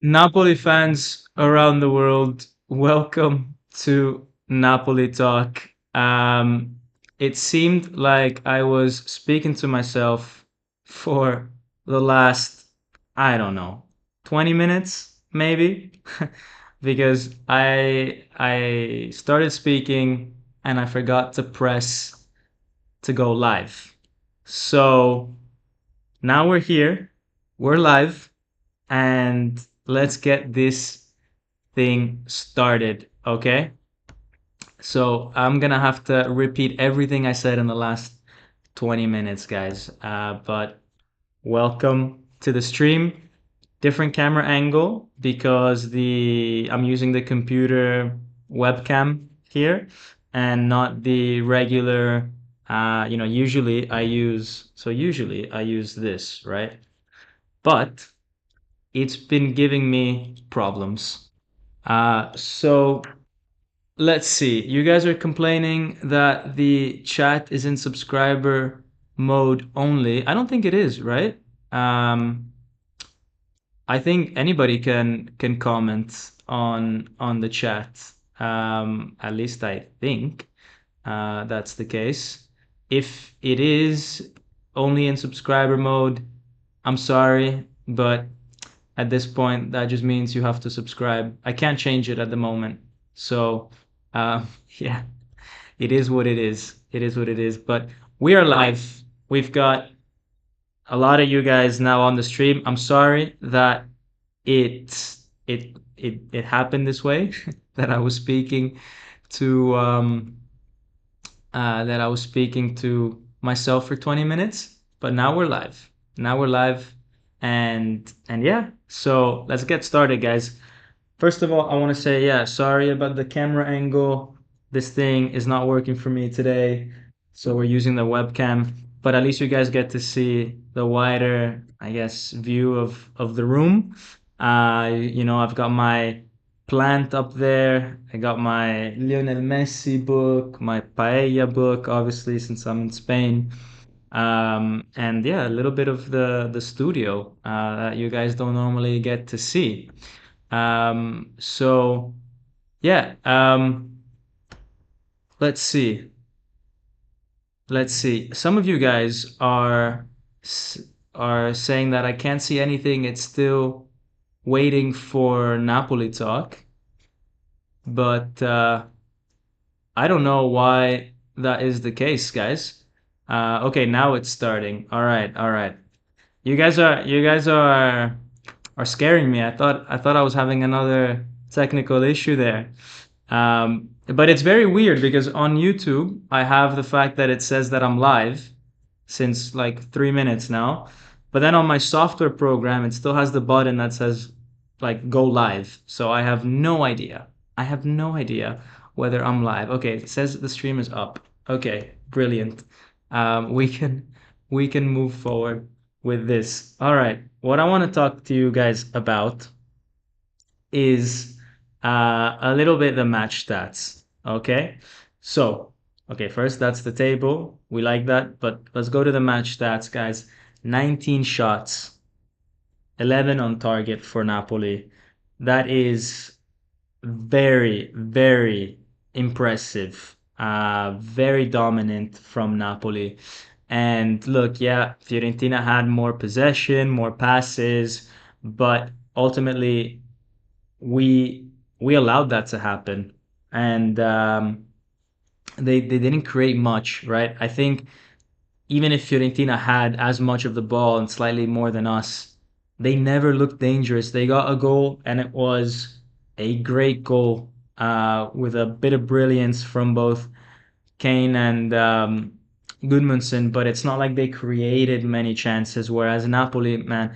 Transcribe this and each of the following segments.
Napoli fans around the world, welcome to Napoli Talk. It seemed like I was speaking to myself for the last, I don't know, 20 minutes maybe, because I started speaking and I forgot to press to go live. So now we're here, we're live, and let's get this thing started, okay? So I'm gonna have to repeat everything I said in the last 20 minutes, guys. But welcome to the stream. Different camera angle because the I'm using the computer webcam here and not the regular. Usually I use this, right? But it's been giving me problems. So let's see. You guys are complaining that the chat is in subscriber mode only. I don't think it is, right? Um, I think anybody can comment on the chat. At least I think that's the case. If it is only in subscriber mode, I'm sorry, but at this point, that just means you have to subscribe. I can't change it at the moment. So, yeah, it is what it is. It is what it is. But we are live. We've got a lot of you guys now on the stream. I'm sorry that it happened this way, that I was speaking to that I was speaking to myself for 20 minutes, but now we're live. Now we're live, and yeah. So let's get started, guys. First of all, I want to say, yeah, sorry about the camera angle. This thing is not working for me today, so we're using the webcam. But at least you guys get to see the wider, I guess, view of the room. I've got my plant up there. I got my Lionel Messi book, my paella book, obviously, since I'm in Spain. And yeah, a little bit of the studio that you guys don't normally get to see. So yeah, let's see. Let's see. Some of you guys are saying that I can't see anything. It's still waiting for Napoli talk, but I don't know why that is the case, guys. Okay, now it's starting. All right, all right. You guys are scaring me. I thought I was having another technical issue there. But it's very weird because on YouTube I have the fact that it says that I'm live since like 3 minutes now. But then on my software program it still has the button that says like go live. So I have no idea. I have no idea whether I'm live. Okay, it says the stream is up. Okay, brilliant. We can move forward with this. All right. What I want to talk to you guys about is a little bit the match stats. Okay. So, okay, first that's the table. We like that, but let's go to the match stats, guys. 19 shots, 11 on target for Napoli. That is very, very impressive. Very dominant from Napoli. And look, yeah, Fiorentina had more possession, more passes, but ultimately we we allowed that to happen, and they didn't create much, right? I think even if Fiorentina had as much of the ball and slightly more than us, they never looked dangerous. They got a goal, and it was a great goal with a bit of brilliance from both Kane and Gudmundsson, but it's not like they created many chances. Whereas Napoli, man,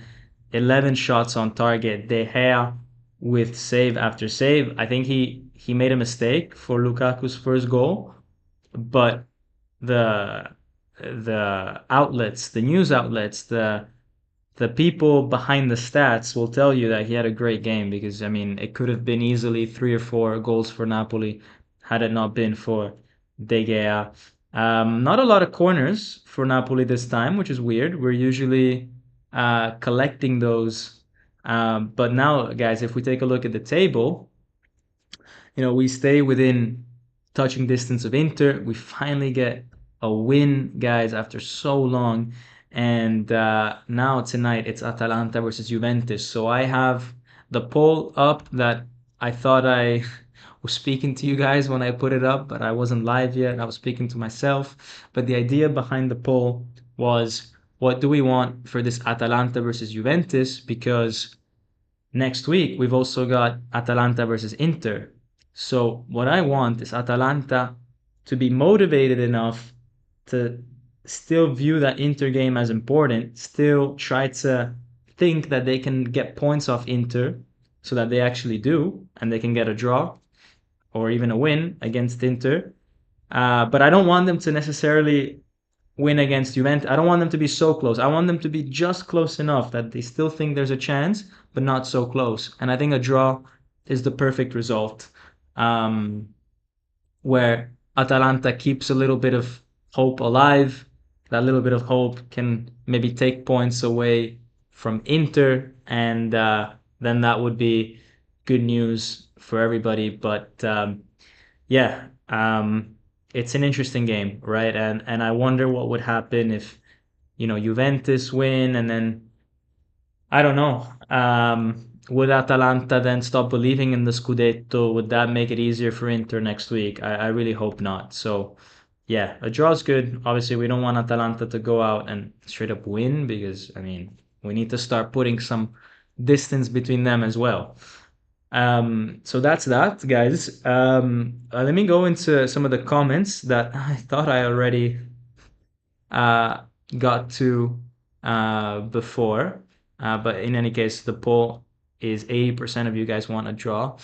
11 shots on target. De Gea with save after save. I think he made a mistake for Lukaku's first goal, but the the outlets, the news outlets, the people behind the stats will tell you that he had a great game because I mean it could have been easily 3 or 4 goals for Napoli had it not been for De Gea. Not a lot of corners for Napoli this time, which is weird. We're usually collecting those But now, guys, if we take a look at the table, we stay within touching distance of Inter. We finally get a win, guys, after so long. And now tonight it's Atalanta versus Juventus. So I have the poll up that I thought I was speaking to you guys when I put it up, but I wasn't live yet. I was speaking to myself. But the idea behind the poll was, what do we want for this Atalanta versus Juventus? Because next week, we've also got Atalanta versus Inter. So, what I want is Atalanta to be motivated enough to still view that Inter game as important, still try to think that they can get points off Inter so that they actually do, and they can get a draw or even a win against Inter. But I don't want them to necessarily win against Juventus. I don't want them to be so close. I want them to be just close enough that they still think there's a chance, but not so close. And I think a draw is the perfect result, um, where Atalanta keeps a little bit of hope alive. That little bit of hope can maybe take points away from Inter, and then that would be good news for everybody. But yeah, it's an interesting game, right? And I wonder what would happen if, Juventus win and then I don't know. Would Atalanta then stop believing in the Scudetto? Would that make it easier for Inter next week? I really hope not. So yeah, a draw is good. Obviously, we don't want Atalanta to go out and straight up win because I mean we need to start putting some distance between them as well. So that's that, guys. Let me go into some of the comments that I thought I already uh, got to before. But in any case, the poll is 80% of you guys want a draw.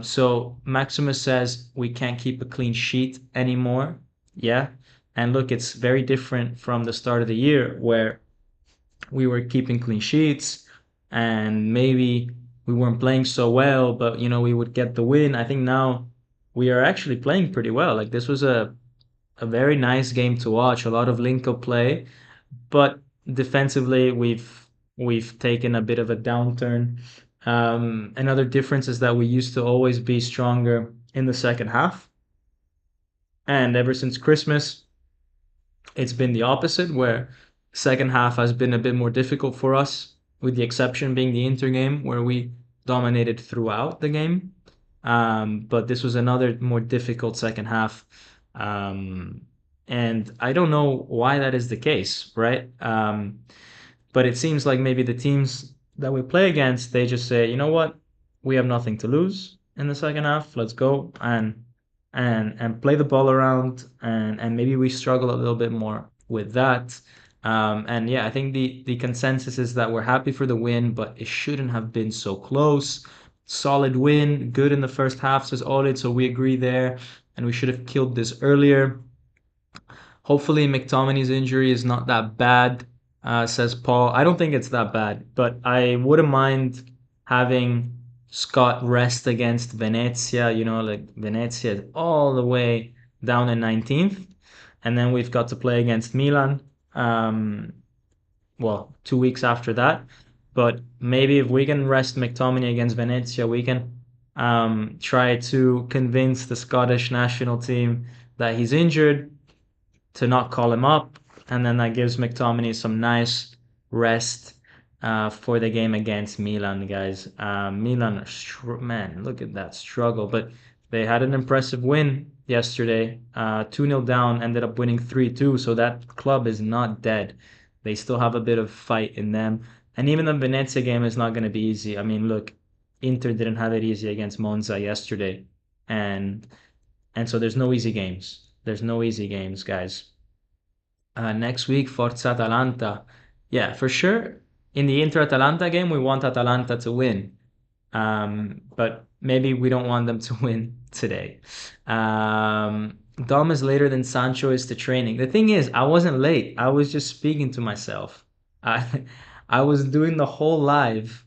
So Maximus says we can't keep a clean sheet anymore. Yeah. And look, it's very different from the start of the year where we were keeping clean sheets and maybe we weren't playing so well, but we would get the win. I think now we are actually playing pretty well. Like this was a very nice game to watch, a lot of link-up play, but defensively we've taken a bit of a downturn. Another difference is that we used to always be stronger in the second half, and ever since Christmas, it's been the opposite, where second half has been a bit more difficult for us, with the exception being the Inter game, where we dominated throughout the game. But this was another more difficult second half. Um, and I don't know why that is the case, right? But it seems like maybe the teams that we play against, they just say, you know what, we have nothing to lose in the second half. Let's go and play the ball around, and maybe we struggle a little bit more with that. And yeah, I think the consensus is that we're happy for the win, but it shouldn't have been so close. Solid win, good in the first half, says Olid, so we agree there, and we should have killed this earlier. Hopefully, McTominay's injury is not that bad, says Paul. I don't think it's that bad, but I wouldn't mind having Scott rest against Venezia. Like Venezia is all the way down in 19th, and then we've got to play against Milan. Um, well, 2 weeks after that. But maybe if we can rest McTominay against Venezia, we can try to convince the Scottish national team that he's injured, to not call him up, and then that gives McTominay some nice rest for the game against Milan, guys. Milan, man, look at that struggle, but they had an impressive win yesterday. 2-0 down, ended up winning 3-2, so that club is not dead. They still have a bit of fight in them, and even the Venezia game is not going to be easy. I mean, look, Inter didn't have it easy against Monza yesterday, and so there's no easy games. There's no easy games, guys. Next week, Forza Atalanta. Yeah, for sure. In the Inter Atalanta game, we want Atalanta to win. But maybe we don't want them to win today. Dom is later than Sancho is to training. The thing is, I wasn't late. I was just speaking to myself. I I was doing the whole live,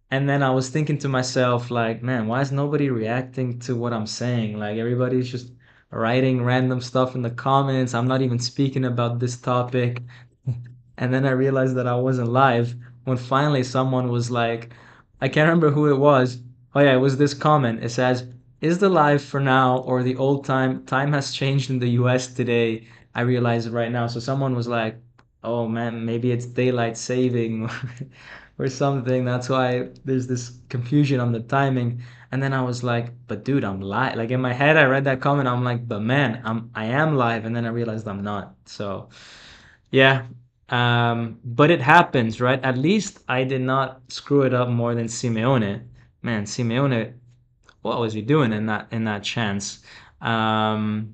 and then I was thinking to myself, like, man, why is nobody reacting to what I'm saying? Like, everybody's just writing random stuff in the comments. I'm not even speaking about this topic. And then I realized that I wasn't live when finally someone was like, I can't remember who it was. Oh yeah, it was this comment. It says, "Is the live for now or the old time? Time has changed in the U.S. today. I realize it right now." So someone was like, "Oh man, maybe it's daylight saving or something. That's why there's this confusion on the timing." And then I was like, "But dude, I'm live." Like in my head, I read that comment. I'm like, "But man, I am live." And then I realized I'm not. So yeah, but it happens, right? At least I did not screw it up more than Simeone. Man, Simeone, what was he doing in that chance? Um,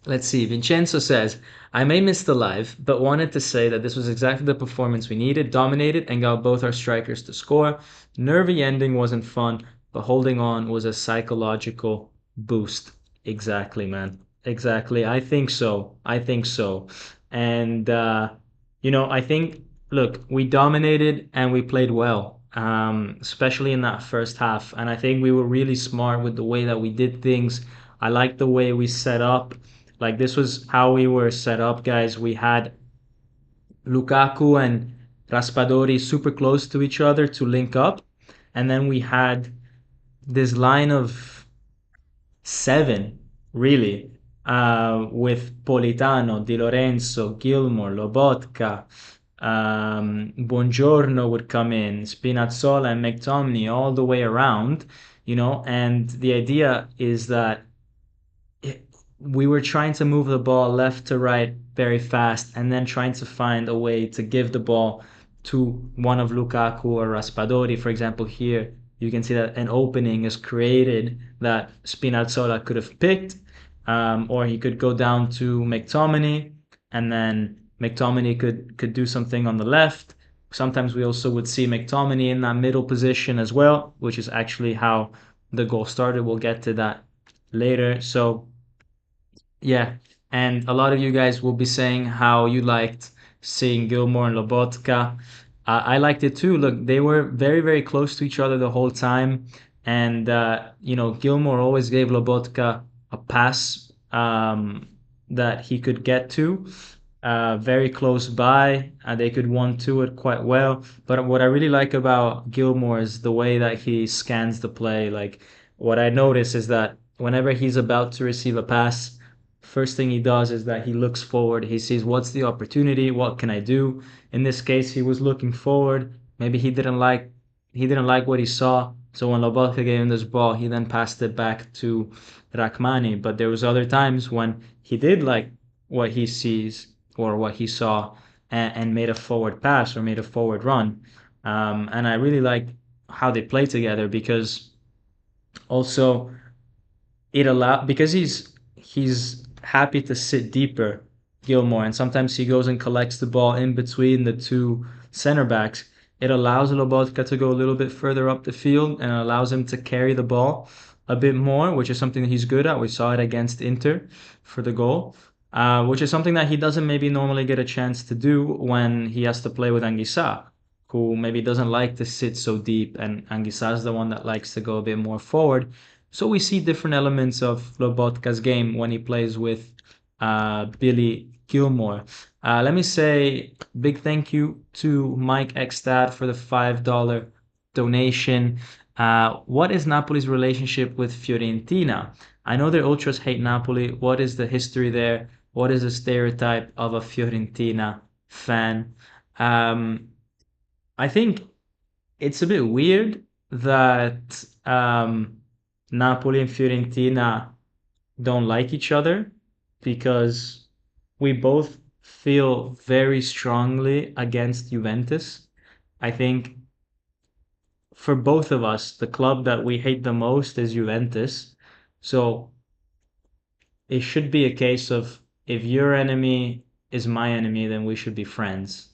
let's see. Vincenzo says, I may miss the live, but wanted to say that this was exactly the performance we needed, dominated, and got both our strikers to score. Nervy ending wasn't fun, but holding on was a psychological boost. Exactly, man. Exactly. I think so. I think so. And, I think, look, we dominated and we played well, especially in that first half. And I think we were really smart with the way that we did things. I like the way we set up. Like this was how we were set up, guys. We had Lukaku and Raspadori super close to each other to link up. And then we had this line of seven, really, with Politano, Di Lorenzo, Gilmore, Lobotka, Buongiorno would come in, Spinazzola and McTominay all the way around, and the idea is that we were trying to move the ball left to right very fast and then trying to find a way to give the ball to one of Lukaku or Raspadori. For example, here you can see that an opening is created that Spinazzola could have picked, or he could go down to McTominay, and then McTominay could do something on the left. Sometimes we also would see McTominay in that middle position as well, which is actually how the goal started. We'll get to that later. So yeah, and a lot of you guys will be saying how you liked seeing Gilmore and Lobotka. I liked it too. Look, they were very, very close to each other the whole time, and Gilmore always gave Lobotka a pass that he could get to, very close by. They could 1-2 it quite well. But what I really like about Gilmore is the way that he scans the play. Like what I notice is that whenever he's about to receive a pass, first thing he does is that he looks forward. He sees what's the opportunity, what can I do? In this case, he was looking forward. Maybe he didn't like what he saw. So when Lobotka gave him this ball, he then passed it back to Rachmani. But there was other times when he did like what he sees or what he saw and made a forward pass or made a forward run. And I really like how they play together because also because he's happy to sit deeper, Gilmore, and sometimes he goes and collects the ball in between the two center backs. It allows Lobotka to go a little bit further up the field and allows him to carry the ball a bit more, which is something that he's good at. We saw it against Inter for the goal, which is something that he doesn't maybe normally get a chance to do when he has to play with Anguissa, who maybe doesn't like to sit so deep, and Anguissa is the one that likes to go a bit more forward. So we see different elements of Lobotka's game when he plays with Billy Gilmore. Let me say big thank you to Mike Ekstad for the $5 donation. What is Napoli's relationship with Fiorentina? I know their ultras hate Napoli. What is the history there? What is the stereotype of a Fiorentina fan? Um, I think it's a bit weird that Napoli and Fiorentina don't like each other because we both feel very strongly against Juventus. I think for both of us, the club that we hate the most is Juventus. So it should be a case of if your enemy is my enemy, then we should be friends.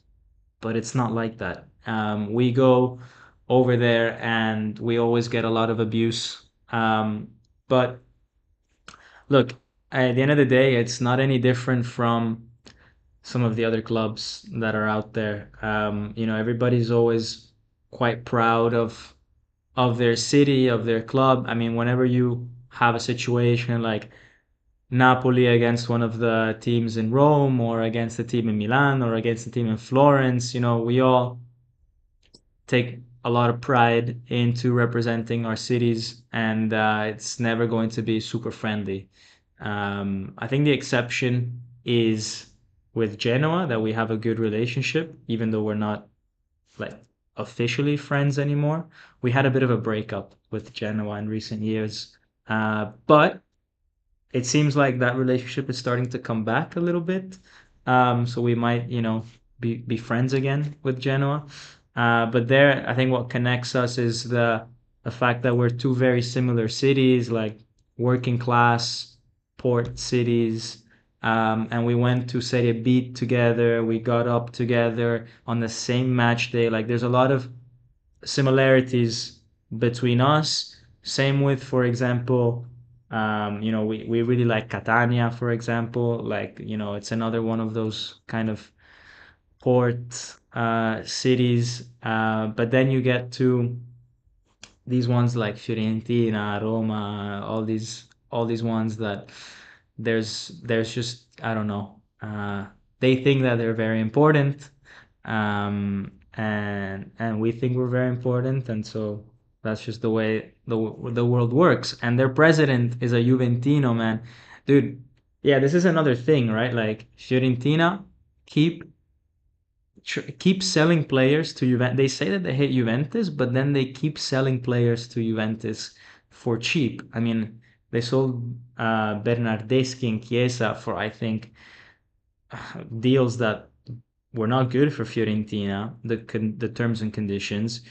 But it's not like that. We go over there and we always get a lot of abuse. But look, at the end of the day, it's not any different from some of the other clubs that are out there. Everybody's always quite proud of their city, of their club. I mean, whenever you have a situation like Napoli against one of the teams in Rome or against the team in Milan or against the team in Florence, we all take a lot of pride into representing our cities, and it's never going to be super friendly. I think the exception is with Genoa, that we have a good relationship, even though we're not like officially friends anymore. We had a bit of a breakup with Genoa in recent years, but it seems like that relationship is starting to come back a little bit. So we might, be friends again with Genoa. But there, I think what connects us is the fact that we're two very similar cities, like working class port cities. And we went to Serie B together. We got up together on the same match day. Like there's a lot of similarities between us. Same with, for example, we really like Catania, for example. Like, it's another one of those kind of port cities. But then you get to these ones like Fiorentina, Roma, all these ones that there's just I don't know. They think that they're very important, and we think we're very important, and so that's just the way the world works. And their president is a Juventino man, dude. Yeah, this is another thing, right? Like Fiorentina keep keep selling players to Juventus. They say that they hate Juventus, but then they keep selling players to Juventus for cheap. I mean, they sold Bernardeschi and Chiesa for, I think, deals that were not good for Fiorentina, the terms and conditions,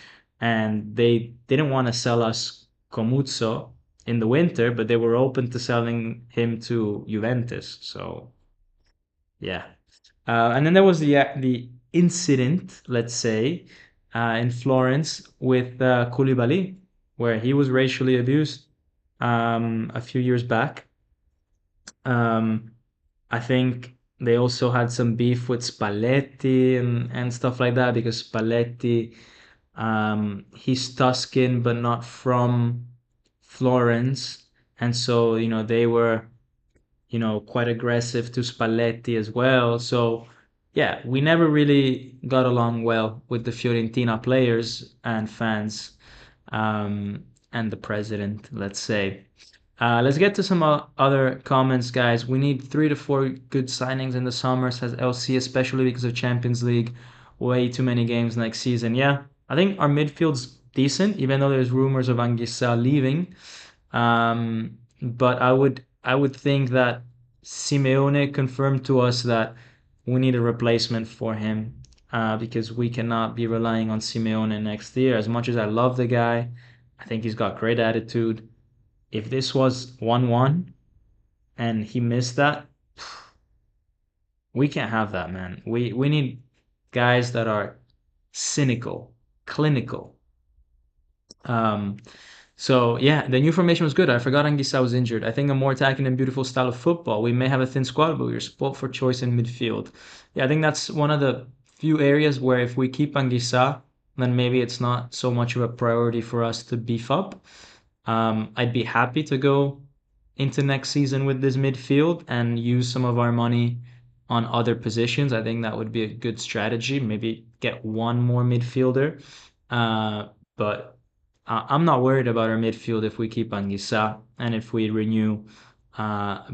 and they didn't want to sell us Comuzzo in the winter, but they were open to selling him to Juventus. So yeah. And then there was the incident, let's say, in Florence with Koulibaly, where he was racially abused a few years back. Um, I think they also had some beef with Spalletti and stuff like that because Spalletti, he's Tuscan but not from Florence, and so they were quite aggressive to Spalletti as well. So, yeah, we never really got along well with the Fiorentina players and fans, and the president, let's say. Let's get to some other comments, guys. We need 3 to 4 good signings in the summer, says LC, especially because of Champions League. Way too many games next season. Yeah, I think our midfield's decent, even though there's rumors of Anguissa leaving. But I would think that Simeone confirmed to us that we need a replacement for him, because we cannot be relying on Simeone next year. As much as I love the guy, I think he's got great attitude. If this was 1-1 and he missed that, we can't have that, man. We need guys that are cynical, clinical. Um, So yeah, the new formation was good. I forgot Anguissa was injured. I think a more attacking and beautiful style of football. We may have a thin squad, but we're spoilt for choice in midfield. Yeah, I think that's one of the few areas where if we keep Anguissa, then maybe it's not so much of a priority for us to beef up. I'd be happy to go into next season with this midfield and use some of our money on other positions. I think that would be a good strategy. Maybe get one more midfielder. But I'm not worried about our midfield if we keep Anguissa and if we renew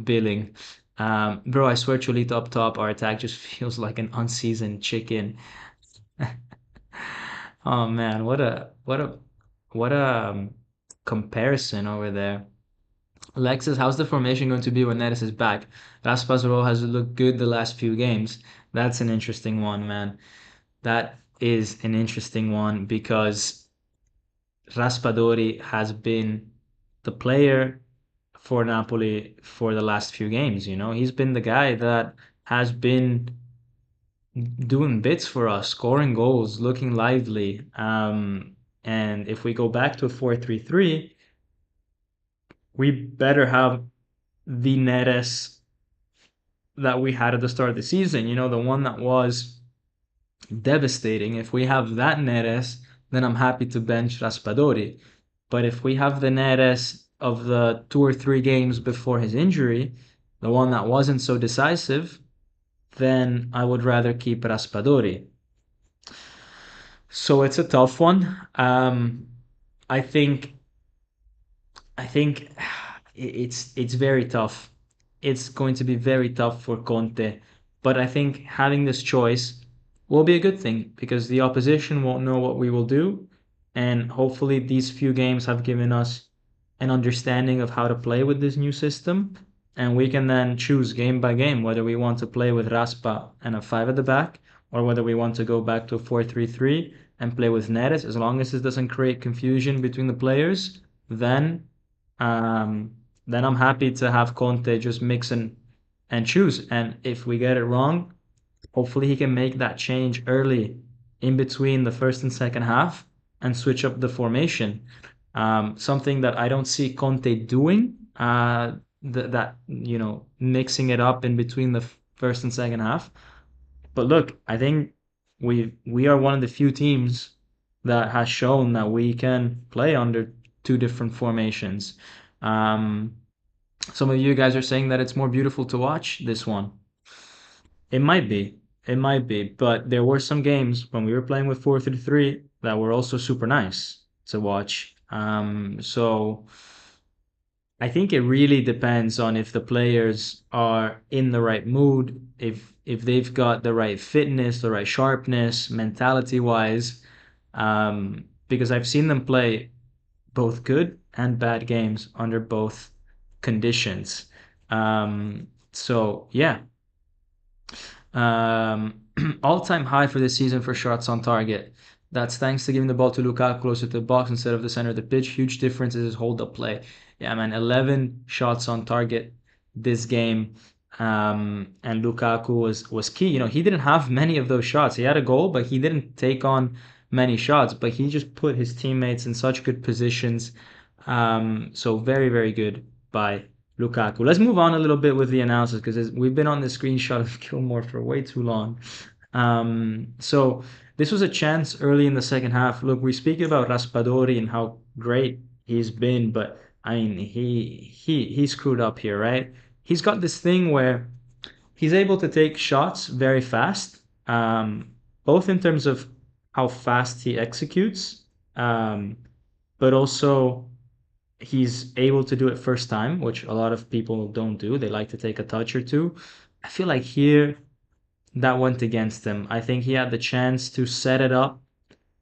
Billing. Bro, I swear, Cholito up top, our attack just feels like an unseasoned chicken. Oh man, what a comparison over there. Alexis, how's the formation going to be when Neres is back? Raspadori has looked good the last few games. That's an interesting one, man. That is an interesting one because Raspadori has been the player for Napoli for the last few games. He's been the guy that has been doing bits for us, scoring goals, looking lively. And if we go back to a 4-3-3, we better have the Neres that we had at the start of the season, the one that was devastating. If we have that Neres, then I'm happy to bench Raspadori. But if we have the Neres of the 2 or 3 games before his injury, the one that wasn't so decisive, then I would rather keep Raspadori. So it's a tough one. I think I think it's very tough. It's going to be very tough for Conte, but I think having this choice will be a good thing because the opposition won't know what we will do, and hopefully these few games have given us an understanding of how to play with this new system, and we can then choose game by game whether we want to play with Raspa and a five at the back, or whether we want to go back to a 4-3-3 and play with Neres. As long as it doesn't create confusion between the players, um, then I'm happy to have Conte just mix and choose. And if we get it wrong, hopefully he can make that change early in between the first and second half and switch up the formation. Something that I don't see Conte doing, that, mixing it up in between the first and second half. But look, I think we are one of the few teams that has shown that we can play under two different formations. Um, some of you guys are saying that it's more beautiful to watch this one. It might be, it might be, but there were some games when we were playing with 4-3-3 that were also super nice to watch. So I think it really depends on if the players are in the right mood, if they've got the right fitness, the right sharpness, mentality wise. Because I've seen them play both good and bad games under both conditions. So yeah, um, all-time high for this season for shots on target. That's thanks to giving the ball to Lukaku closer to the box instead of the center of the pitch. Huge difference is his hold-up play. Yeah, man, 11 shots on target this game. And Lukaku was key. He didn't have many of those shots. He had a goal, but he didn't take on many shots. But he just put his teammates in such good positions. So very, very good by Lukaku. Let's move on a little bit with the analysis because we've been on the screenshot of Gilmore for way too long. So this was a chance early in the second half. Look, we speak about Raspadori and how great he's been, but I mean he screwed up here, right? He's got this thing where he's able to take shots very fast, both in terms of how fast he executes, um, but also he's able to do it first time, which a lot of people don't do. They like to take a touch or two. I feel like here that went against him. I think he had the chance to set it up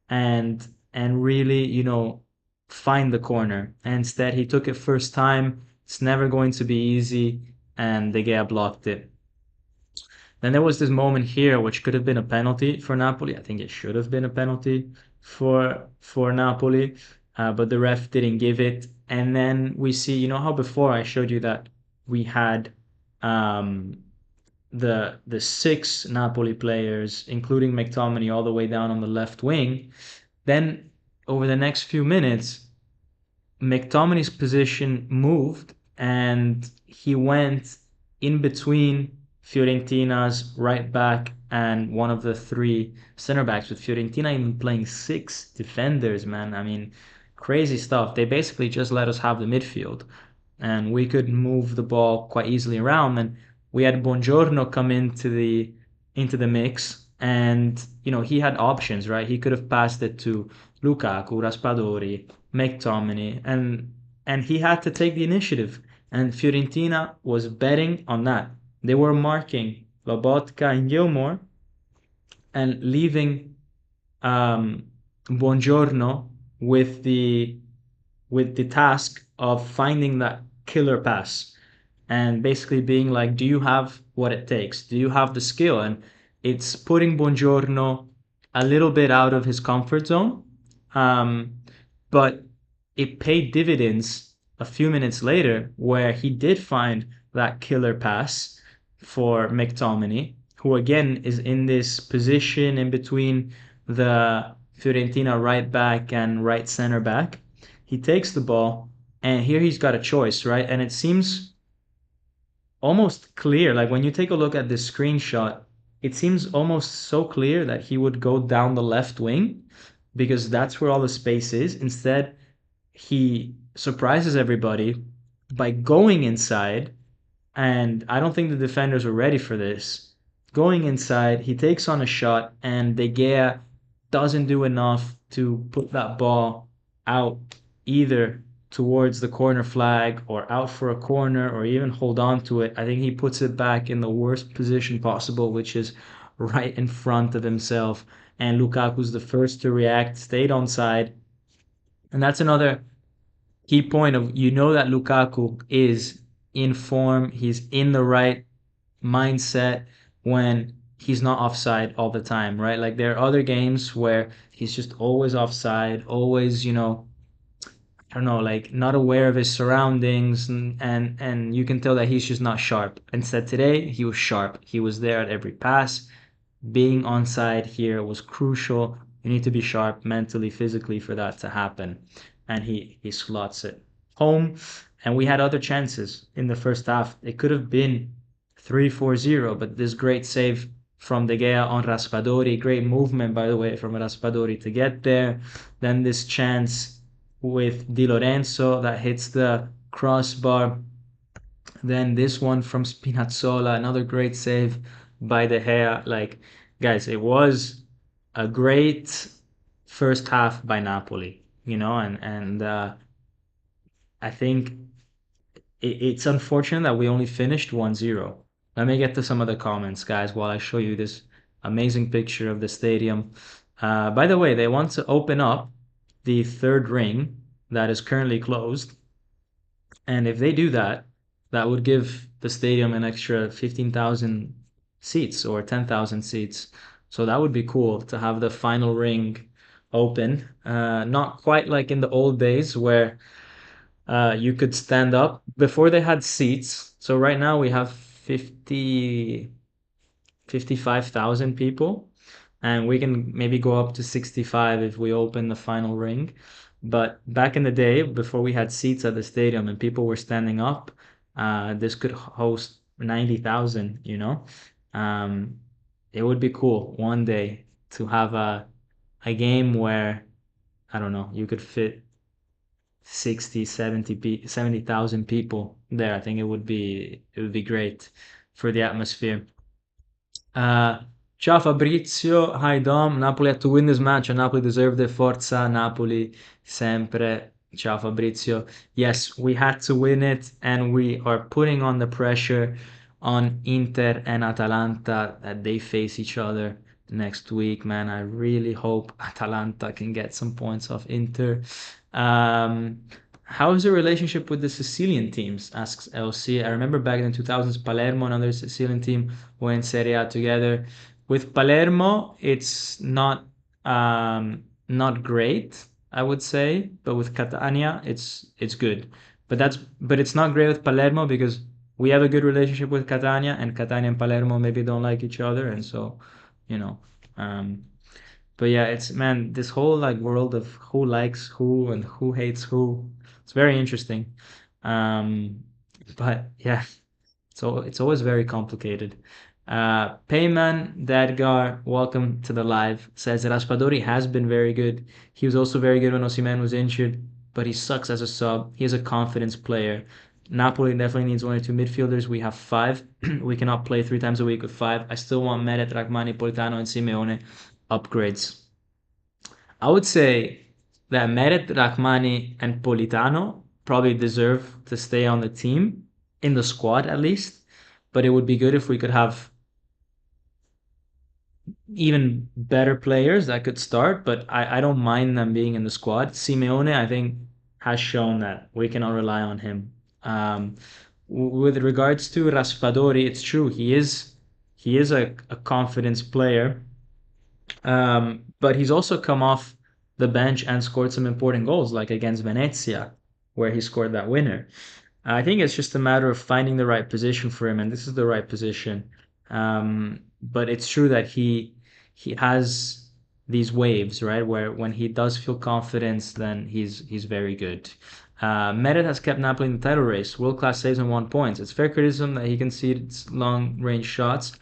and really, find the corner. And instead he took it first time. It's never going to be easy, and De Gea blocked it. Then there was this moment here which could have been a penalty for Napoli. I think it should have been a penalty for Napoli, but the ref didn't give it. And then we see, how before I showed you that we had um, the six Napoli players, including McTominay, all the way down on the left wing. Then over the next few minutes, McTominay's position moved and he went in between Fiorentina's right back and one of the three center backs, with Fiorentina even playing six defenders, man. I mean, crazy stuff. They basically just let us have the midfield and we could move the ball quite easily around. And we had Buongiorno come into the mix, and he had options, right? He could have passed it to Lukaku, Raspadori, McTominay, and he had to take the initiative. And Fiorentina was betting on that. They were marking Lobotka and Gilmore and leaving um, Buongiorno with the task of finding that killer pass and basically being like, do you have what it takes? Do you have the skill? And it's putting Buongiorno a little bit out of his comfort zone. Um, but it paid dividends a few minutes later where he did find that killer pass for McTominay, who again is in this position in between the Fiorentina right back and right center back. He takes the ball, and here he's got a choice, right? And it seems almost clear. Like when you take a look at this screenshot, it seems almost so clear that he would go down the left wing because that's where all the space is. Instead, he surprises everybody by going inside, and I don't think the defenders were ready for this. Going inside, he takes on a shot, and De Gea doesn't do enough to put that ball out either towards the corner flag or out for a corner or even hold on to it. I think he puts it back in the worst position possible, which is right in front of himself. And Lukaku's the first to react, stayed onside. And that's another key point of that Lukaku is in form, he's in the right mindset when he's not offside all the time, right? Like there are other games where he's just always offside, always, I don't know, like not aware of his surroundings and you can tell that he's just not sharp. Instead today, he was sharp. He was there at every pass. Being onside here was crucial. You need to be sharp mentally, physically for that to happen. And he slots it home. And we had other chances in the first half. It could have been 3-4-0, but this great save from De Gea on Raspadori, great movement, by the way, from Raspadori to get there. Then this chance with Di Lorenzo that hits the crossbar. Then this one from Spinazzola, another great save by De Gea. Like, guys, it was a great first half by Napoli, and I think it's unfortunate that we only finished 1-0. Let me get to some of the comments, guys, while I show you this amazing picture of the stadium. By the way, they want to open up the third ring that is currently closed. And if they do that, that would give the stadium an extra 15,000 seats or 10,000 seats. So that would be cool to have the final ring open. Not quite like in the old days where you could stand up before they had seats. So right now we have 55,000 people, and we can maybe go up to 65 if we open the final ring. But back in the day, before we had seats at the stadium and people were standing up, this could host 90,000, Um, it would be cool one day to have a game where, I don't know, you could fit 60, 70,000 people there. I think it would be great for the atmosphere. Uh, Ciao Fabrizio, hi Dom. Napoli had to win this match and Napoli deserved it. Forza Napoli, sempre. Ciao Fabrizio. Yes, we had to win it and we are putting on the pressure on Inter and Atalanta that they face each other next week, man. I really hope Atalanta can get some points off Inter. Um, how is the relationship with the Sicilian teams? Asks LC. I remember back in the 2000s, Palermo, another Sicilian team, were in Serie A together. With Palermo, it's not great, I would say, but with Catania, it's good. But it's not great with Palermo because we have a good relationship with Catania, and Catania and Palermo maybe don't like each other, and so, you know, um, but yeah, it's man, this whole like world of who likes who and who hates who. It's very interesting. Um, but yeah, so it's always very complicated. Payman Dadgar, welcome to the live. Says that Raspadori has been very good. He was also very good when Osimhen was injured, but he sucks as a sub. He is a confidence player. Napoli definitely needs one or two midfielders. We have five. We cannot play 3 times a week with five. I still want Meret, Rachmani, Politano, and Simeone upgrades. I would say that Meret, Rachmani, and Politano probably deserve to stay on the team, in the squad at least. But it would be good if we could have even better players that could start. But I don't mind them being in the squad. Simeone, I think, has shown that we cannot rely on him. With regards to Raspadori, it's true he is a confidence player, but he's also come off the bench and scored some important goals, like against Venezia, where he scored that winner. I think it's just a matter of finding the right position for him, and this is the right position. But it's true that he has these waves, right? Where when he does feel confidence, then he's very good. Meret has kept Napoli in the title race. World class saves and 1 points. It's fair criticism that he concedes long range shots.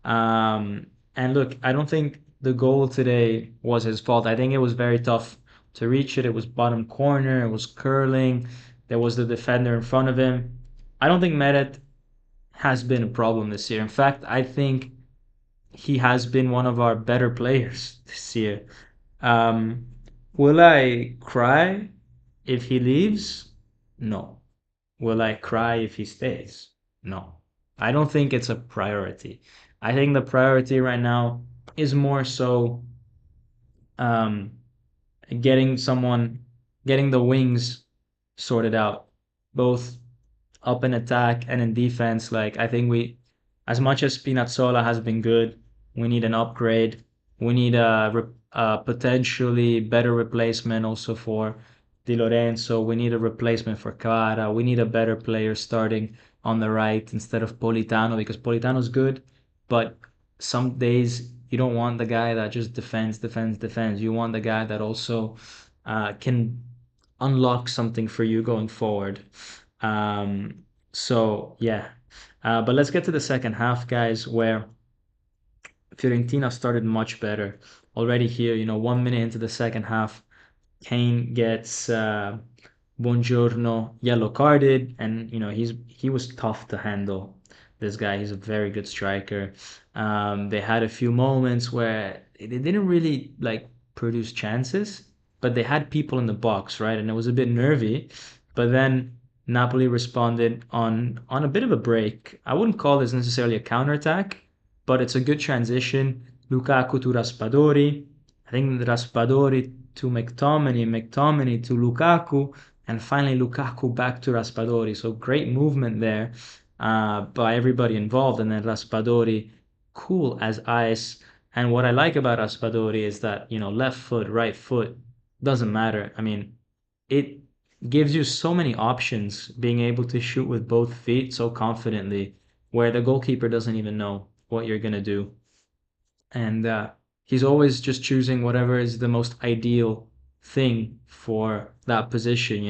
And look, I don't think the goal today was his fault. I think it was very tough to reach it. It was bottom corner. It was curling. There was the defender in front of him. I don't think Meret has been a problem this year. In fact, I think he has been one of our better players this year. Um, will I cry if he leaves? No. Will I cry if he stays? No. I don't think it's a priority. I think the priority right now is more so um, getting someone, getting the wings sorted out, both up in attack and in defense. Like I think we, as much as Spinazzola has been good, we need an upgrade. We need a potentially better replacement also for Di Lorenzo. We need a replacement for Cara. We need a better player starting on the right instead of Politano because Politano's good, but some days you don't want the guy that just defends, defends, defends. You want the guy that also can unlock something for you going forward. So yeah, but let's get to the second half, guys, where Fiorentina started much better. Already here, 1 minute into the second half, Kane gets Buongiorno yellow carded, and he was tough to handle. This guy, he's a very good striker. They had a few moments where they didn't really like produce chances, but they had people in the box, right? And it was a bit nervy. But then Napoli responded on a bit of a break. I wouldn't call this necessarily a counterattack, but it's a good transition. Lukaku to Raspadori. I think Raspadori to McTominay, McTominay to Lukaku, and finally Lukaku back to Raspadori. So great movement there by everybody involved. And then Raspadori, cool as ice. And what I like about Raspadori is that, left foot, right foot, doesn't matter. I mean, it gives you so many options being able to shoot with both feet so confidently, where the goalkeeper doesn't even know what you're going to do. And he's always just choosing whatever is the most ideal thing for that position.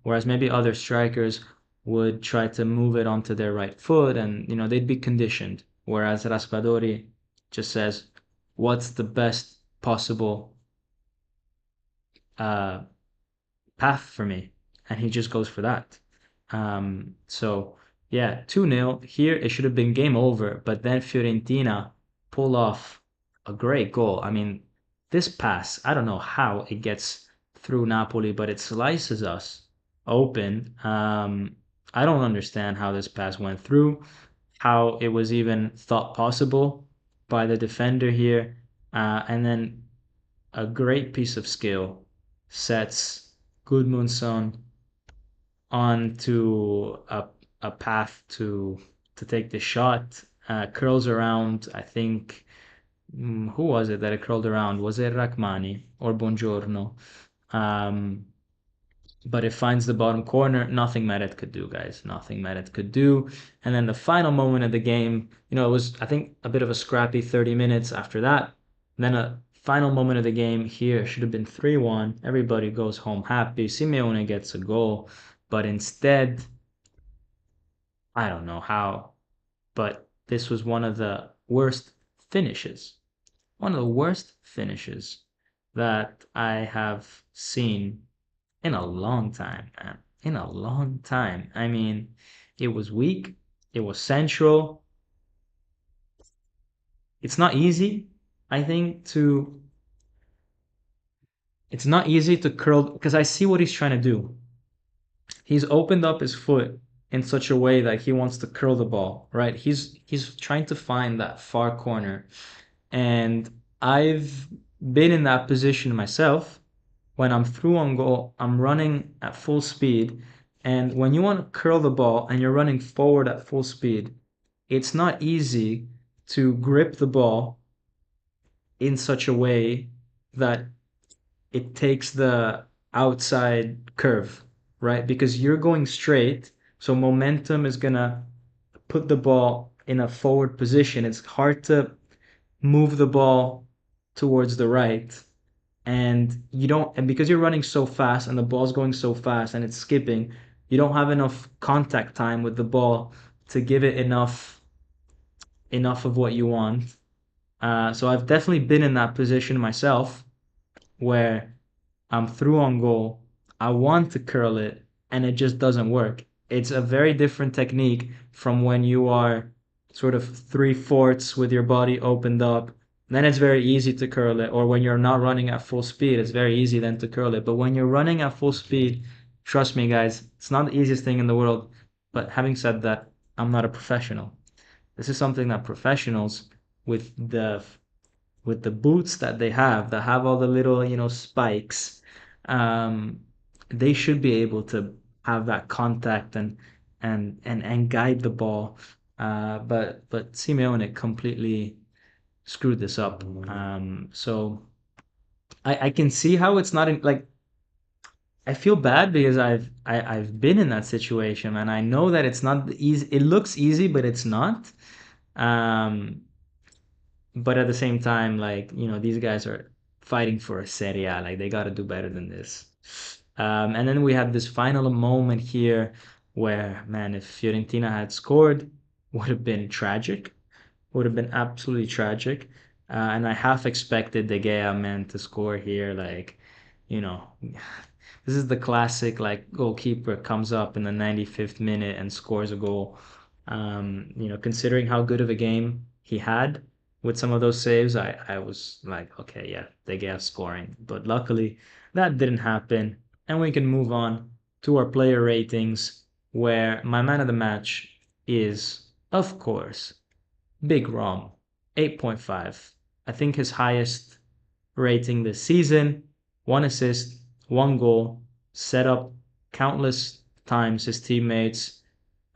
Whereas maybe other strikers would try to move it onto their right foot and, they'd be conditioned. Whereas Raspadori just says, what's the best possible uh, path for me, and he just goes for that. So yeah, 2-0. Here it should have been game over, but then Fiorentina pull off a great goal. I mean, this pass, I don't know how it gets through Napoli, but it slices us open. I don't understand how this pass went through, how it was even thought possible by the defender here. And then a great piece of skill sets Gudmundsson onto a path to take the shot. Curls around. I think who was it that it curled around? Was it Rachmani or Buongiorno? Um, but it finds the bottom corner. Nothing Meret could do, guys. Nothing Meret could do. And then the final moment of the game, it was, I think, a bit of a scrappy 30 minutes after that. And then a final moment of the game here should have been 3-1. Everybody goes home happy. Simeone gets a goal. But instead, I don't know how, but this was one of the worst finishes. One of the worst finishes that I have seen in a long time, man. In a long time. I mean, it was weak. It was central. It's not easy, I think, to. It's not easy to curl because I see what he's trying to do. He's opened up his foot in such a way that he wants to curl the ball, right? He's trying to find that far corner. And I've been in that position myself. When I'm through on goal, I'm running at full speed. And when you want to curl the ball and you're running forward at full speed, it's not easy to grip the ball in such a way that it takes the outside curve, right? Because you're going straight, so momentum is gonna put the ball in a forward position. It's hard to move the ball towards the right, and you don't, and because you're running so fast and the ball's going so fast and it's skipping, you don't have enough contact time with the ball to give it enough of what you want. So I've definitely been in that position myself where I'm through on goal. I want to curl it and it just doesn't work. It's a very different technique from when you are sort of three fourths with your body opened up then it's very easy to curl it. Or when you're not running at full speed, it's very easy then to curl it. But when you're running at full speed, trust me, guys, it's not the easiest thing in the world. But having said that, I'm not a professional. This is something that professionals with the boots that have all the little, spikes, um, they should be able to have that contact and guide the ball. But Simeone completely screwed this up. So I can see how it's not like I feel bad because I've been in that situation and I know that it's not easy. It looks easy, but it's not. Um, but at the same time, like, these guys are fighting for a Serie A. Like, they got to do better than this. And then we had this final moment here where, man, if Fiorentina had scored, would have been tragic. Would have been absolutely tragic. And I half expected De Gea, man, to score here. Like, you know, this is the classic, like, goalkeeper comes up in the 95th minute and scores a goal. Considering how good of a game he had with some of those saves, I was like, okay, yeah, De Gea scoring. But luckily, that didn't happen. And we can move on to our player ratings, where my man of the match is, of course, Big Rom, 8.5. I think his highest rating this season. One assist, one goal, set up countless times his teammates.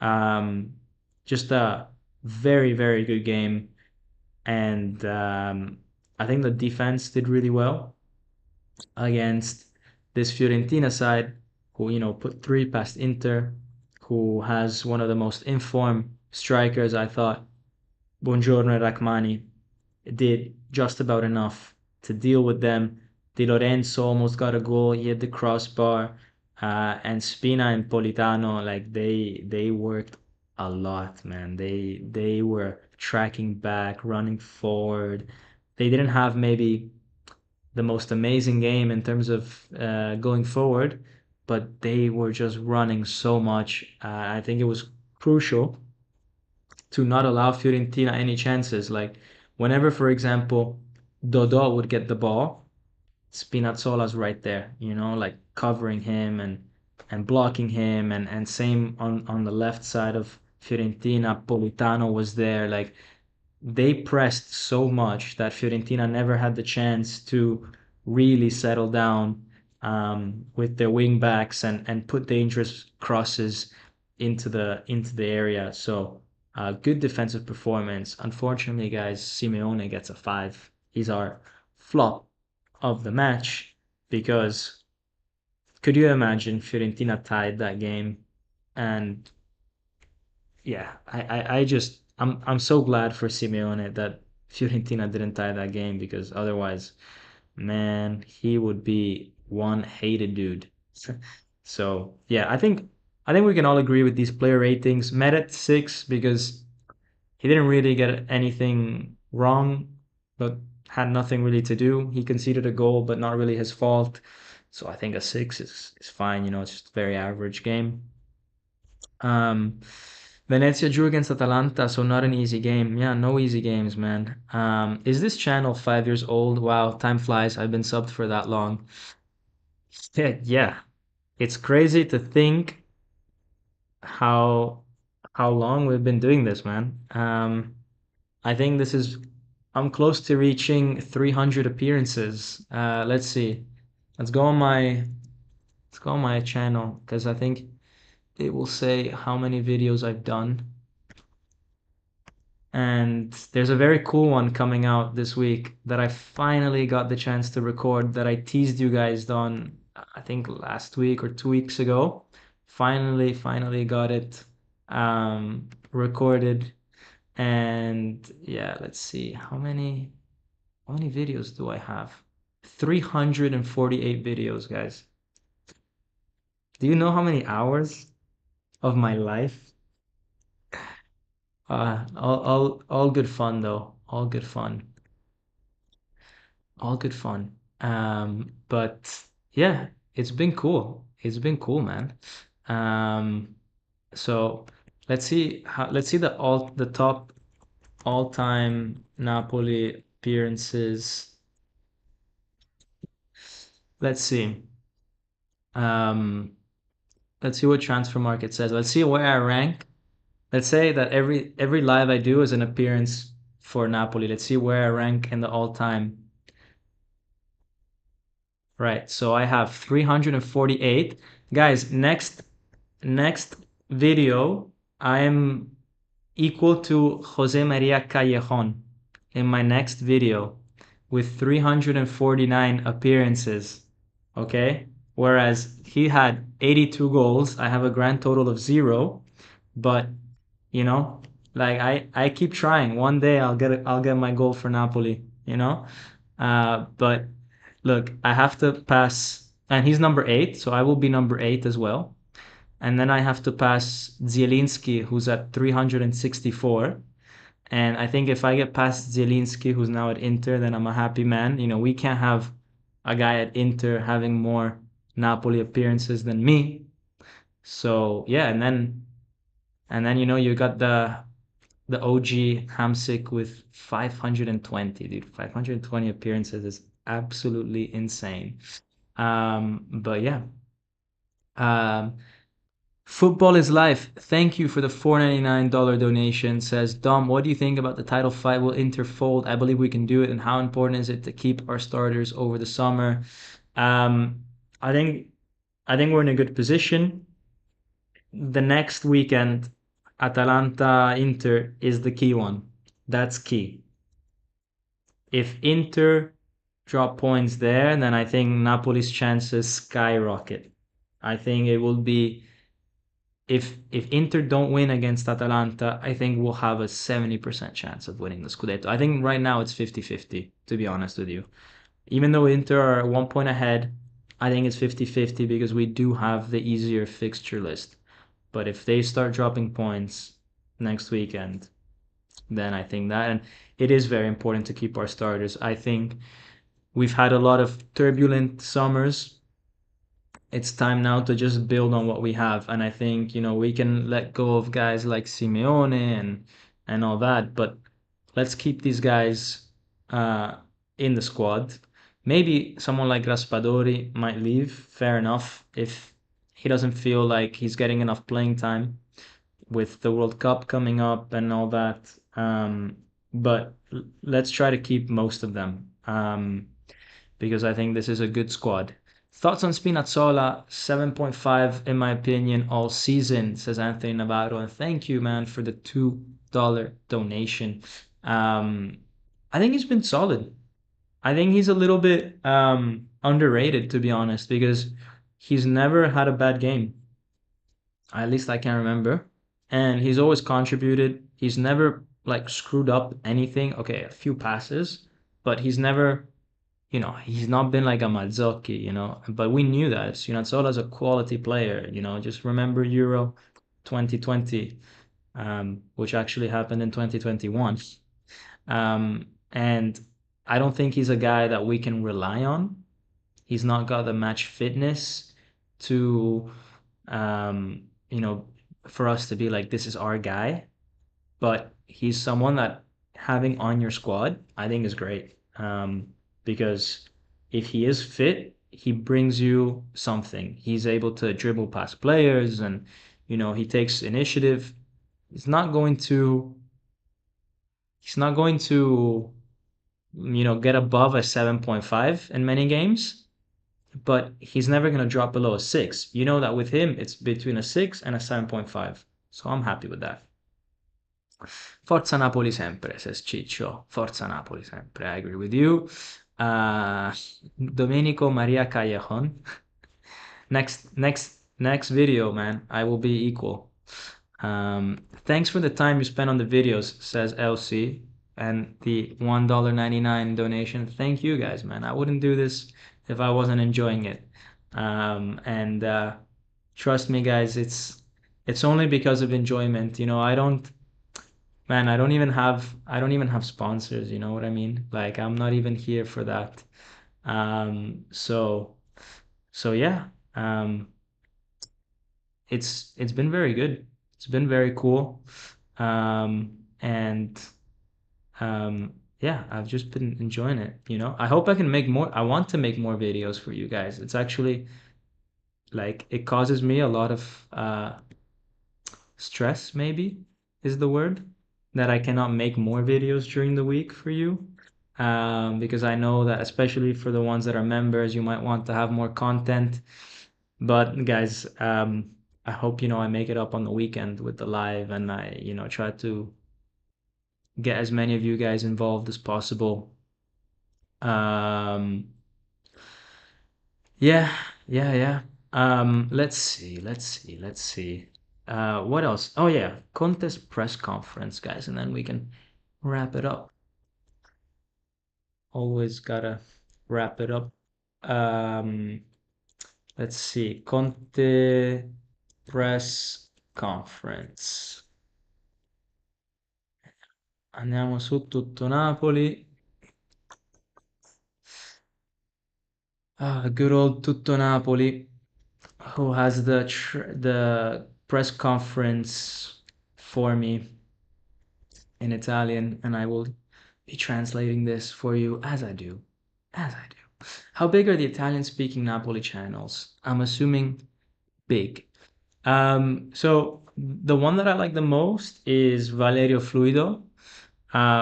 Um, just a very, very good game. And I think the defense did really well against this Fiorentina side, who, put three past Inter, who has one of the most informed strikers, I thought. Buongiorno and Rachmani did just about enough to deal with them. Di Lorenzo almost got a goal. He hit the crossbar. And Spina and Politano, like they worked a lot, man. They were tracking back, running forward. They didn't have maybe the most amazing game in terms of going forward, but they were just running so much. I think it was crucial to not allow Fiorentina any chances. Like whenever, for example, Dodo would get the ball, Spinazzola's right there, like covering him and blocking him, and same on the left side of Fiorentina, Politano was there. Like they pressed so much that Fiorentina never had the chance to really settle down with their wing backs and put dangerous crosses into the area. So good defensive performance. Unfortunately, guys, Simeone gets a 5. He's our flop of the match because could you imagine Fiorentina tied that game? And yeah, I'm so glad for Simeone that Fiorentina didn't tie that game because otherwise, man, he would be one hated dude. So yeah, I think we can all agree with these player ratings. Meret 6 because he didn't really get anything wrong, but had nothing really to do. He conceded a goal, but not really his fault. So I think a 6 is fine. It's just a very average game. Um, Venezia drew against Atalanta, so not an easy game. Yeah, no easy games, man. Is this channel 5 years old? Wow, time flies. I've been subbed for that long. Yeah, yeah. It's crazy to think how how long we've been doing this, man. I think I'm close to reaching 300 appearances. Let's see. Let's go on my let's go on my channel because I think it will say how many videos I've done. And there's a very cool one coming out this week that I finally got the chance to record that I teased you guys on, I think last week or 2 weeks ago. Finally got it recorded. And yeah, let's see. How many videos do I have? 348 videos, guys. Do you know how many hours of my life? All good fun though. All good fun. All good fun. But yeah, it's been cool. It's been cool, man. Um, so let's see the top all-time Napoli appearances. Let's see. Um, let's see what transfer market says. Let's see where I rank. Let's say that every live I do is an appearance for Napoli. Let's see where I rank in the all-time. Right. So I have 348. Guys, next video, I'm equal to Jose Maria Callejon in my next video with 349 appearances. Okay? Whereas he had 82 goals, I have a grand total of 0, but you know, like I keep trying. One day I'll get my goal for Napoli, you know? But look, I have to pass, and he's number 8, so I will be number 8 as well. And then I have to pass Zielinski, who's at 364. And I think if I get past Zielinski, who's now at Inter, then I'm a happy man. You know, we can't have a guy at Inter having more Napoli appearances than me. So yeah, and then you know you got the OG Hamsik with 520, dude. 520 appearances is absolutely insane. But yeah. Um, Football is life. Thank you for the $4.99 donation. Says Dom, what do you think about the title fight? Will Inter fold? I believe we can do it. And how important is it to keep our starters over the summer? Um, I think I think we're in a good position. The next weekend, Atalanta Inter is the key one. That's key. If Inter drop points there, then I think Napoli's chances skyrocket. I think it will be if Inter don't win against Atalanta, I think we'll have a 70% chance of winning the Scudetto. I think right now it's 50-50, to be honest with you. Even though Inter are 1 point ahead, I think it's 50-50 because we do have the easier fixture list. But if they start dropping points next weekend, then I think that, and it is very important to keep our starters. I think we've had a lot of turbulent summers. It's time now to just build on what we have. And I think, you know, we can let go of guys like Simeone and all that, but let's keep these guys uh, in the squad. Maybe someone like Raspadori might leave, fair enough, if he doesn't feel like he's getting enough playing time with the World Cup coming up and all that. But let's try to keep most of them. Because I think this is a good squad. Thoughts on Spinazzola? 7.5 in my opinion all season, says Anthony Navarro. And thank you, man, for the $2 donation. Um, I think he's been solid. I think he's a little bit underrated, to be honest, because he's never had a bad game. At least I can remember. And he's always contributed. He's never like screwed up anything. Okay, a few passes, but he's never, you know, he's not been like a Mazzocchi, you know, but we knew that. You know, Sola's a quality player, you know, just remember Euro 2020, which actually happened in 2021. And I don't think he's a guy that we can rely on. He's not got the match fitness to, you know, for us to be like, this is our guy. But he's someone that having on your squad, I think is great. Because if he is fit, he brings you something. He's able to dribble past players and, you know, he takes initiative. He's not going to, he's not going to, you know, get above a 7.5 in many games, but he's never going to drop below a 6. You know that with him, it's between a 6 and a 7.5. So I'm happy with that. Forza Napoli sempre, says Ciccio. Forza Napoli sempre. I agree with you. Domenico Maria Callejon. Next video, man. I will be equal. Thanks for the time you spent on the videos, says Elsie, and the $1.99 donation. Thank you guys, man. I wouldn't do this if I wasn't enjoying it. And trust me, guys, it's only because of enjoyment. You know, man, I don't even have sponsors, you know what I mean? Like I'm not even here for that. So yeah. It's been very good. It's been very cool. And yeah, I've just been enjoying it, you know. I hope I can make more. I want to make more videos for you guys. It's actually like it causes me a lot of stress, maybe is the word, that I cannot make more videos during the week for you. Because I know that especially for the ones that are members, you might want to have more content. But guys, I hope, you know, I make it up on the weekend with the live and I, you know, try to get as many of you guys involved as possible. Um, yeah, yeah. Let's see. What else? Oh yeah, Conte's press conference, guys, and then we can wrap it up. Always gotta wrap it up. Um, let's see. Conte press conference. Andiamo su tutto Napoli. Ah, good old tutto Napoli, who has the press conference for me in Italian, and I will be translating this for you as I do. As I do. How big are the Italian speaking Napoli channels? I'm assuming big. So the one that I like the most is Valerio Fluido,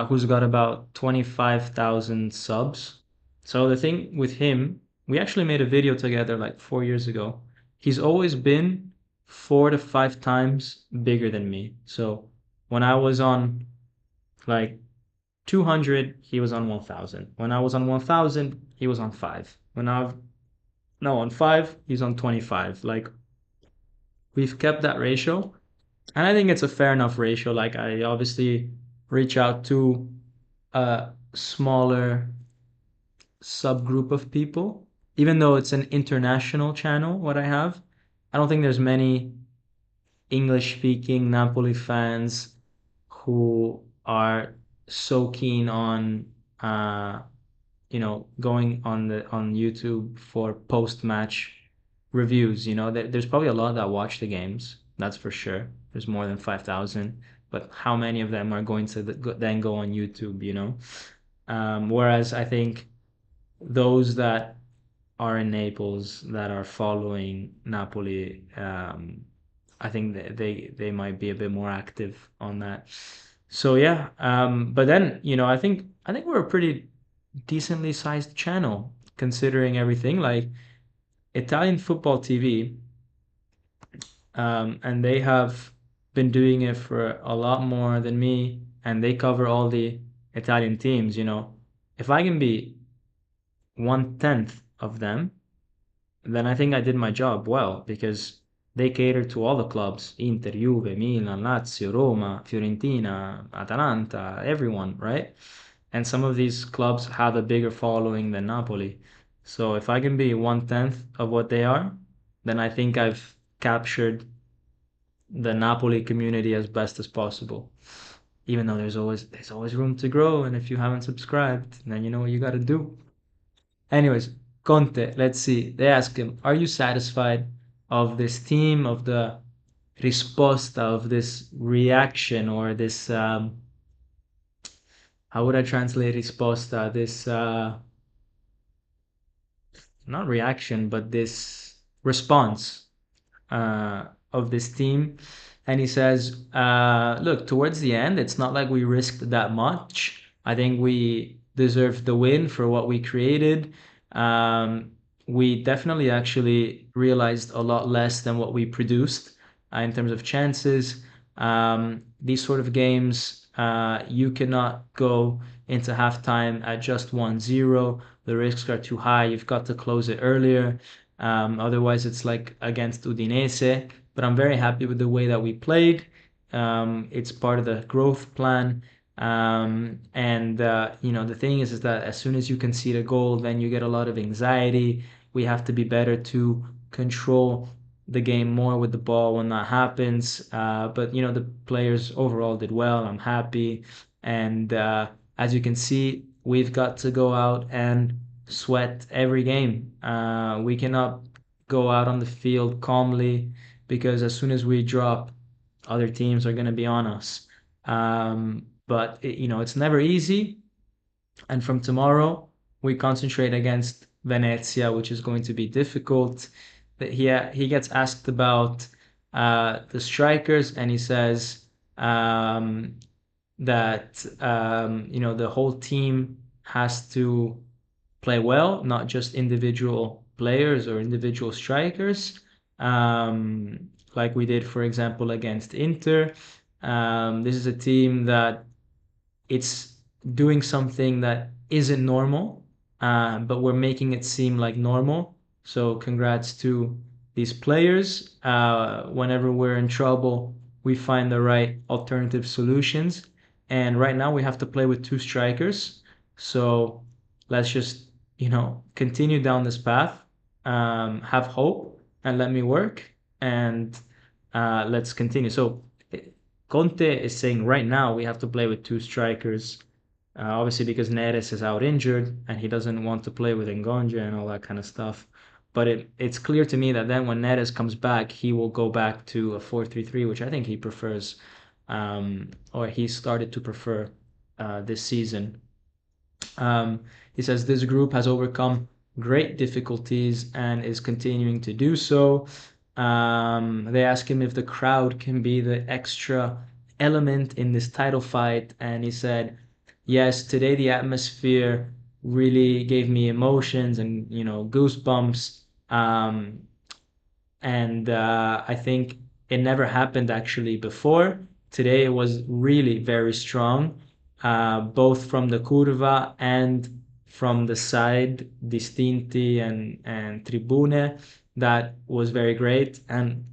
who's got about 25,000 subs. So the thing with him, we actually made a video together like 4 years ago. He's always been 4 to 5 times bigger than me. So when I was on like 200, he was on 1,000. When I was on 1,000, he was on 5. When I've no on 5, he's on 25. Like we've kept that ratio, and I think it's a fair enough ratio. Like I obviously reach out to a smaller subgroup of people, even though it's an international channel. What I have, I don't think there's many English speaking Napoli fans who are so keen on uh, you know, going on YouTube for post-match reviews. You know, there's probably a lot that watch the games. That's for sure. There's more than 5,000, but how many of them are going to then go on YouTube? You know, whereas I think those that are in Naples that are following Napoli, I think they might be a bit more active on that. So yeah, but then you know, I think we're a pretty decently sized channel considering everything. Like Italian football TV, and they have been doing it for a lot more than me, and they cover all the Italian teams. You know, if I can be 1/10 of them, then I think I did my job well because they cater to all the clubs: Inter, Juve, Milan, Lazio, Roma, Fiorentina, Atalanta, everyone, right? And some of these clubs have a bigger following than Napoli. So if I can be 1/10 of what they are, then I think I've captured the Napoli community as best as possible. Even though there's always room to grow, and if you haven't subscribed, then you know what you got to do. Anyways, Conte, let's see. They ask him, "Are you satisfied of this team, of the risposta, of this reaction, or this how would I translate risposta? This not reaction, but this response of this team." And he says, look, towards the end, it's not like we risked that much. I think we deserved the win for what we created. Um, we definitely actually realized a lot less than what we produced in terms of chances. These sort of games, you cannot go into halftime at just 1-0. The risks are too high. You've got to close it earlier. Otherwise, it's like against Udinese. But I'm very happy with the way that we played. It's part of the growth plan. And you know, the thing is that as soon as you concede a goal, then you get a lot of anxiety. We have to be better to control the game more with the ball when that happens. But you know, the players overall did well. I'm happy. And as you can see, we've got to go out and sweat every game. We cannot go out on the field calmly because as soon as we drop, other teams are going to be on us. But you know, it's never easy. And from tomorrow, we concentrate against Venezia, which is going to be difficult. That he gets asked about the strikers, and he says um, that the whole team has to play well, not just individual players or individual strikers, like we did, for example, against Inter. This is a team that it's doing something that isn't normal, but we're making it seem like normal. So congrats to these players. Whenever we're in trouble, we find the right alternative solutions. And right now we have to play with two strikers. So let's just, continue down this path, have hope, and let me work. And let's continue. So Conte is saying right now we have to play with two strikers, obviously because Neres is out injured and he doesn't want to play with Ngonja and all that kind of stuff. But it's clear to me that then when Neres comes back, he will go back to a 4-3-3, which I think he prefers, or he started to prefer this season. He says this group has overcome great difficulties and is continuing to do so. They ask him if the crowd can be the extra element in this title fight, and he said, "Yes, today the atmosphere really gave me emotions and goosebumps." And I think it never happened actually before. Today it was really very strong, both from the curva and from the side, distinti and tribune. That was very great. And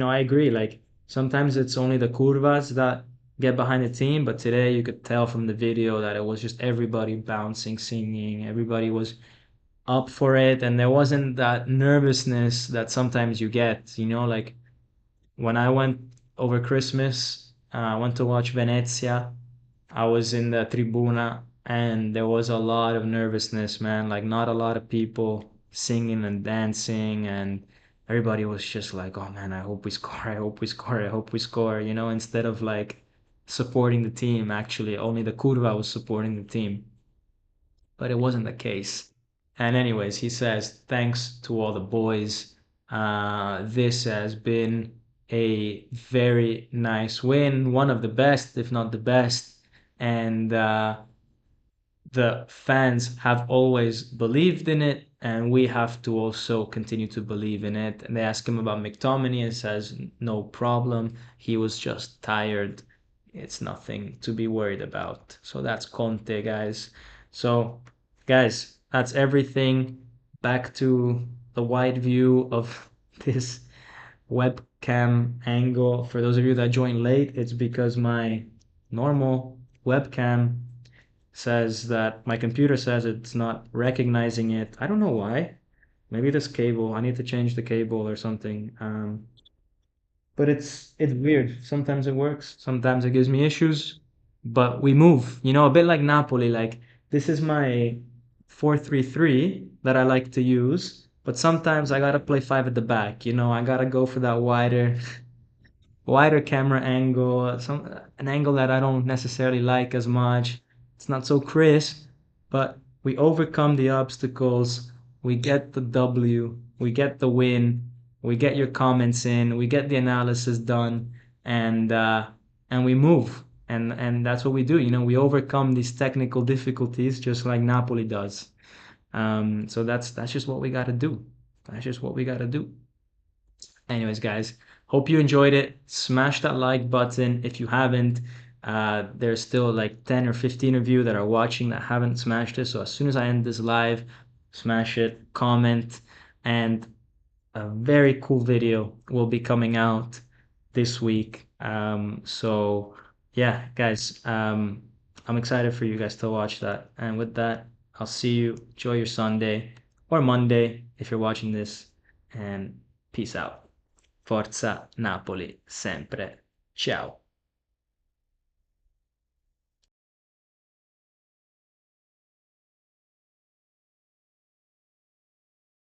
I agree. Like sometimes it's only the curvas that get behind the team, but today you could tell from the video that it was just everybody bouncing, singing. Everybody was up for it, and there wasn't that nervousness that sometimes you get, like when I went over Christmas, I went to watch Venezia. I was in the tribuna and there was a lot of nervousness, man. Like not a lot of people singing and dancing, and everybody was just like, "Oh man, I hope we score. I hope we score. I hope we score." Instead of like supporting the team, actually only the curva was supporting the team, but it wasn't the case. And anyways, he says, thanks to all the boys. This has been a very nice win, one of the best, if not the best. And the fans have always believed in it, and we have to also continue to believe in it. And they ask him about McTominay and says, no problem. He was just tired. It's nothing to be worried about. So that's Conte, guys. So, guys, that's everything. Back to the wide view of this webcam angle. For those of you that joined late, it's because my normal webcam says that my computer says it's not recognizing it. I don't know why. Maybe this cable, I need to change the cable or something. But it's weird. Sometimes it works, sometimes it gives me issues, but we move, a bit like Napoli. Like this is my 4-3-3 that I like to use, but sometimes I gotta play five at the back, I gotta go for that wider camera angle, an angle that I don't necessarily like as much. It's not so crisp, but we overcome the obstacles. We get the W, we get the win, we get your comments in, we get the analysis done, and we move. And that's what we do. We overcome these technical difficulties just like Napoli does. So that's just what we got to do. That's just what we got to do. Anyways, guys, hope you enjoyed it. Smash that like button if you haven't. There's still like 10 or 15 of you that are watching that haven't smashed it. So as soon as I end this live, smash it, comment, and a very cool video will be coming out this week. So yeah, guys, I'm excited for you guys to watch that. And with that, I'll see you. Enjoy your Sunday or Monday if you're watching this, and peace out. Forza Napoli, sempre. Ciao.